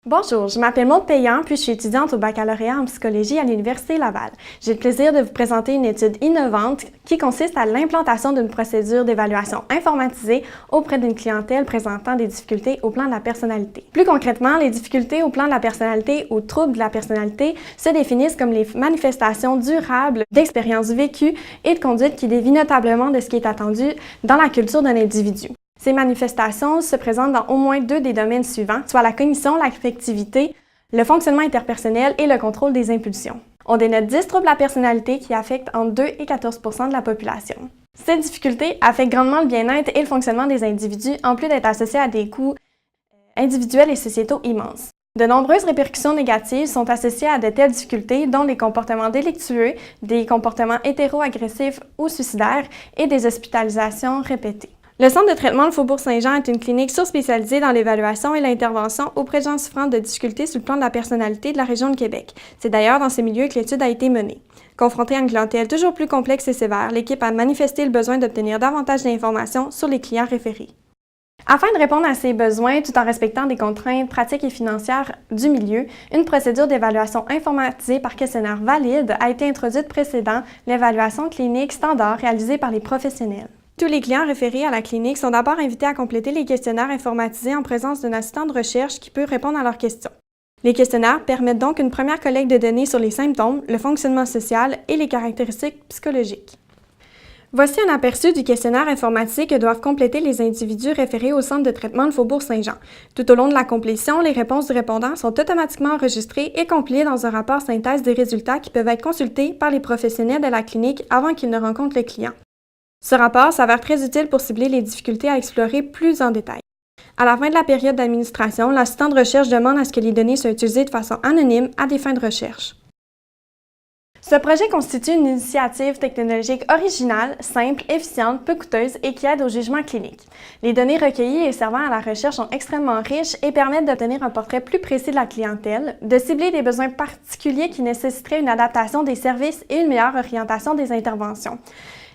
Bonjour, je m'appelle Maude Payan, puis je suis étudiante au baccalauréat en psychologie à l'Université Laval. J'ai le plaisir de vous présenter une étude innovante qui consiste à l'implantation d'une procédure d'évaluation informatisée auprès d'une clientèle présentant des difficultés au plan de la personnalité. Plus concrètement, les difficultés au plan de la personnalité ou troubles de la personnalité se définissent comme les manifestations durables d'expériences vécues et de conduites qui dévient notablement de ce qui est attendu dans la culture d'un individu. Ces manifestations se présentent dans au moins deux des domaines suivants, soit la cognition, l'affectivité, le fonctionnement interpersonnel et le contrôle des impulsions. On dénote 10 troubles de la personnalité qui affectent entre 2 et 14 % de la population. Ces difficultés affectent grandement le bien-être et le fonctionnement des individus, en plus d'être associées à des coûts individuels et sociétaux immenses. De nombreuses répercussions négatives sont associées à de telles difficultés, dont les comportements délictueux, des comportements hétéro-agressifs ou suicidaires et des hospitalisations répétées. Le Centre de traitement de Faubourg-Saint-Jean est une clinique surspécialisée dans l'évaluation et l'intervention auprès de gens souffrant de difficultés sur le plan de la personnalité de la région de Québec. C'est d'ailleurs dans ces milieux que l'étude a été menée. Confrontée à une clientèle toujours plus complexe et sévère, l'équipe a manifesté le besoin d'obtenir davantage d'informations sur les clients référés. Afin de répondre à ces besoins tout en respectant des contraintes pratiques et financières du milieu, une procédure d'évaluation informatisée par questionnaire valide a été introduite précédant l'évaluation clinique standard réalisée par les professionnels. Tous les clients référés à la clinique sont d'abord invités à compléter les questionnaires informatisés en présence d'un assistant de recherche qui peut répondre à leurs questions. Les questionnaires permettent donc une première collecte de données sur les symptômes, le fonctionnement social et les caractéristiques psychologiques. Voici un aperçu du questionnaire informatique que doivent compléter les individus référés au centre de traitement de Faubourg-Saint-Jean. Tout au long de la complétion, les réponses du répondant sont automatiquement enregistrées et compilées dans un rapport synthèse des résultats qui peuvent être consultés par les professionnels de la clinique avant qu'ils ne rencontrent le client. Ce rapport s'avère très utile pour cibler les difficultés à explorer plus en détail. À la fin de la période d'administration, l'assistant de recherche demande à ce que les données soient utilisées de façon anonyme à des fins de recherche. Ce projet constitue une initiative technologique originale, simple, efficiente, peu coûteuse et qui aide au jugement clinique. Les données recueillies et servant à la recherche sont extrêmement riches et permettent d'obtenir un portrait plus précis de la clientèle, de cibler des besoins particuliers qui nécessiteraient une adaptation des services et une meilleure orientation des interventions.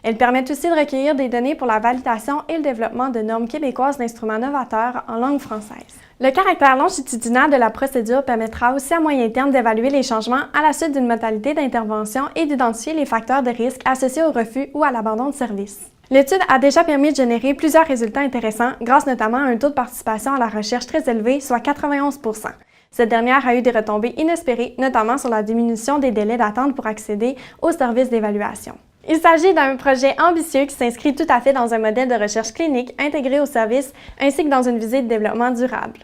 Elles permettent aussi de recueillir des données pour la validation et le développement de normes québécoises d'instruments novateurs en langue française. Le caractère longitudinal de la procédure permettra aussi à moyen terme d'évaluer les changements à la suite d'une modalité d'intervention et d'identifier les facteurs de risque associés au refus ou à l'abandon de service. L'étude a déjà permis de générer plusieurs résultats intéressants grâce notamment à un taux de participation à la recherche très élevé, soit 91 %. Cette dernière a eu des retombées inespérées, notamment sur la diminution des délais d'attente pour accéder aux services d'évaluation. Il s'agit d'un projet ambitieux qui s'inscrit tout à fait dans un modèle de recherche clinique intégré au service ainsi que dans une visée de développement durable.